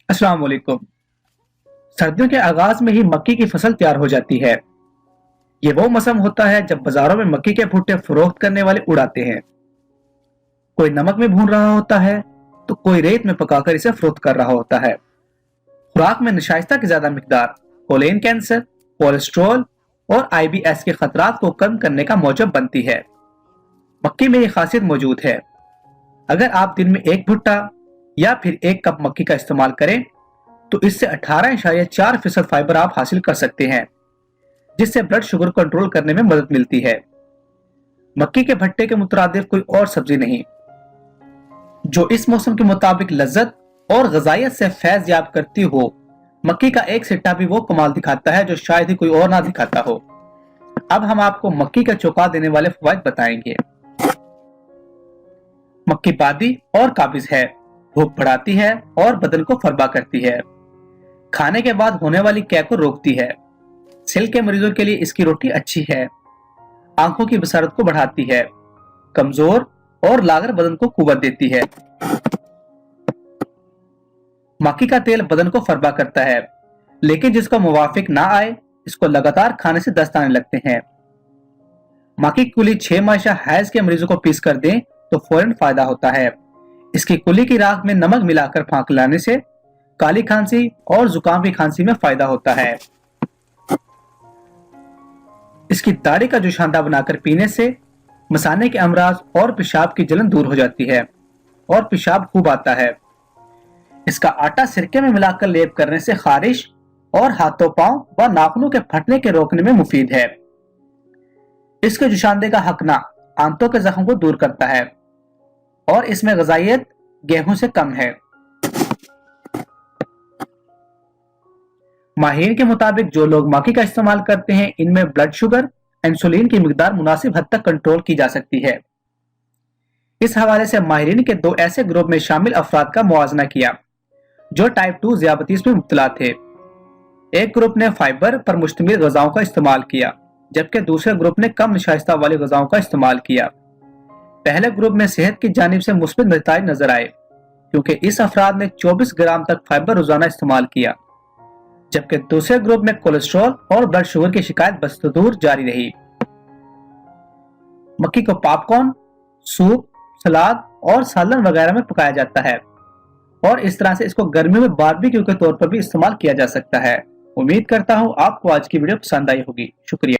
अस्सलाम वालेकुम। सर्दियों के आगाज में ही मक्की की फसल तैयार हो जाती है। ये वो मौसम होता है जब बाजारों में मक्की के भुट्टे फरोख्त करने वाले उड़ाते हैं। कोई नमक में भून रहा होता है तो कोई रेत में पकाकर इसे फरोख्त कर रहा होता है। खुराक में नशाइस्ता की ज्यादा मिकदार कोलेन कैंसर, कोलेस्ट्रॉल और IBS के खतरात को कम करने का मौजब बनती है। मक्की में ये खासियत मौजूद है। अगर आप दिन में एक भुट्टा या फिर एक कप मक्की का इस्तेमाल करें तो इससे 18.4% फाइबर आप हासिल कर सकते हैं, जिससे ब्लड शुगर कंट्रोल करने में मदद मिलती है। मक्की के भट्टे के मुतरादिफ कोई और सब्जी नहीं जो इस मौसम के मुताबिक लज्जत और गजाइत से फैज याब करती हो। मक्की का एक सिट्टा भी वो कमाल दिखाता है जो शायद ही कोई और ना दिखाता हो। अब हम आपको मक्की का चौंका देने वाले फवाइद बताएंगे। मक्की बादी और काबिज है, भूख बढ़ाती है और बदन को फरबा करती है। खाने के बाद होने वाली कै को रोकती है। सिल के मरीजों के लिए इसकी रोटी अच्छी है। आंखों की बसारत को बढ़ाती है। कमजोर और लागर बदन को कुव्वत देती है। मक्की का तेल बदन को फरबा करता है, लेकिन जिसको मुवाफिक ना आए इसको लगातार खाने से दस्त आने लगते हैं। मक्की की कुली 6 माह हैज के मरीजों को पीस कर दें तो फौरन फायदा होता है। इसकी कुली की राख में नमक मिलाकर फांक लाने से काली खांसी और जुकाम की खांसी में फायदा होता है। इसकी दाढ़ी का जुशांदा बनाकर पीने से मसाने के अमराज और पेशाब की जलन दूर हो जाती है और पेशाब खूब आता है। इसका आटा सिरके में मिलाकर लेप करने से खारिश और हाथों पांव व नाखूनों के फटने के रोकने में मुफीद है। इसके जुशांदे का हकना आंतों के जख्म को दूर करता है और इसमें गजाइत गेहूं से कम है। माहिरीन के मुताबिक जो लोग मक्की का इस्तेमाल करते हैं इनमें ब्लड शुगर, इंसुलिन की मिकदार मुनासिब हद तक कंट्रोल की जा सकती है। इस हवाले से माहिरीन के 2 ऐसे ग्रुप में शामिल अफराद का मुआजना किया जो टाइप 2 ज़ियाबतीस में मुब्तला थे। एक ग्रुप ने फाइबर पर मुश्तमिल ग़िज़ाओं का इस्तेमाल किया, जबकि दूसरे ग्रुप ने कम नशाइस्ता वाली ग़िज़ाओं का इस्तेमाल किया। पहले ग्रुप में सेहत की जानिब से मुस्बित नतीजे नजर आए, क्योंकि इस अफराद ने 24 ग्राम तक फाइबर रोजाना इस्तेमाल किया, जबकि दूसरे ग्रुप में कोलेस्ट्रॉल और ब्लड शुगर की शिकायत बदस्तूर जारी रही। मक्की को पॉपकॉर्न, सूप, सलाद और सालन वगैरह में पकाया जाता है और इस तरह से इसको गर्मियों में बारबेक्यू के तौर पर भी इस्तेमाल किया जा सकता है। उम्मीद करता हूँ आपको आज की वीडियो पसंद आई होगी। शुक्रिया।